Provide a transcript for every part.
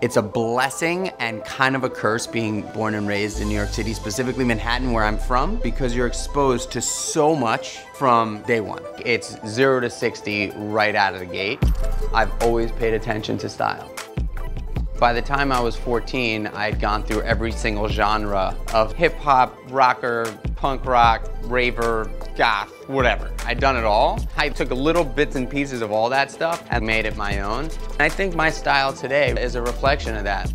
It's a blessing and kind of a curse being born and raised in New York City, specifically Manhattan, where I'm from, because you're exposed to so much from day one. It's 0 to 60 right out of the gate. I've always paid attention to style. By the time I was 14, I'd gone through every single genre of hip hop, rocker, punk rock, raver, goth, whatever. I'd done it all. I took little bits and pieces of all that stuff and made it my own. And I think my style today is a reflection of that.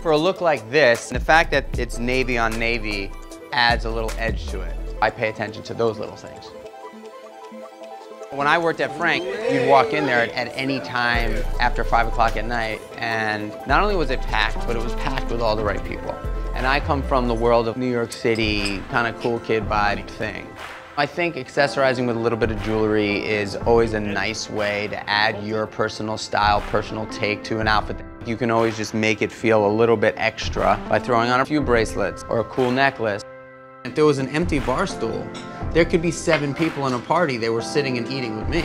For a look like this, the fact that it's navy on navy adds a little edge to it. I pay attention to those little things. When I worked at Frank, you'd walk in there at any time after 5 o'clock at night, and not only was it packed, but it was packed with all the right people. And I come from the world of New York City, kind of cool kid vibe thing. I think accessorizing with a little bit of jewelry is always a nice way to add your personal style, personal take to an outfit. You can always just make it feel a little bit extra by throwing on a few bracelets or a cool necklace. If there was an empty bar stool, there could be 7 people in a party. They were sitting and eating with me.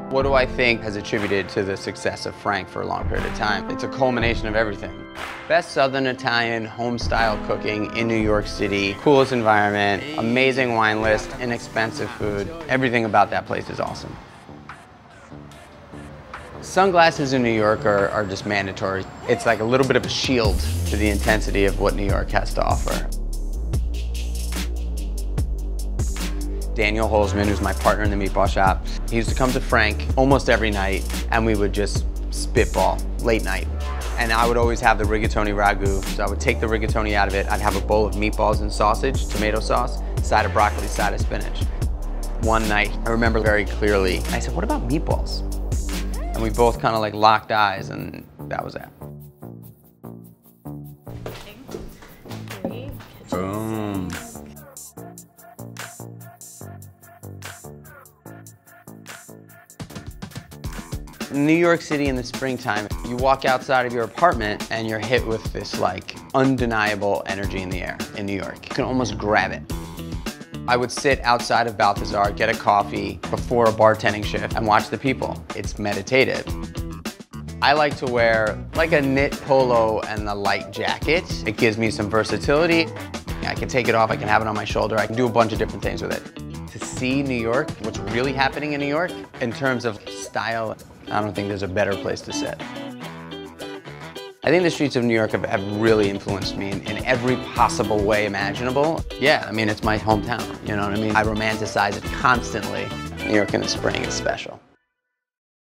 What do I think has attributed to the success of Frank for a long period of time? It's a culmination of everything. Best Southern Italian home-style cooking in New York City, coolest environment, amazing wine list, inexpensive food. Everything about that place is awesome. Sunglasses in New York are just mandatory. It's like a little bit of a shield to the intensity of what New York has to offer. Daniel Holzman, who's my partner in the meatball shop, he used to come to Frank almost every night, and we would just spitball late night. And I would always have the rigatoni ragu, so I would take the rigatoni out of it. I'd have a bowl of meatballs and sausage, tomato sauce, side of broccoli, side of spinach. One night, I remember very clearly, I said, what about meatballs? And we both kind of like locked eyes, and that was it. Boom. In New York City in the springtime, you walk outside of your apartment and you're hit with this like undeniable energy in the air in New York. You can almost grab it. I would sit outside of Balthazar, get a coffee before a bartending shift and watch the people. It's meditative. I like to wear like a knit polo and a light jacket. It gives me some versatility. I can take it off, I can have it on my shoulder, I can do a bunch of different things with it. To see New York, what's really happening in New York, in terms of style, I don't think there's a better place to sit. I think the streets of New York have really influenced me in every possible way imaginable. Yeah, I mean, it's my hometown, you know what I mean? I romanticize it constantly. New York in the spring is special.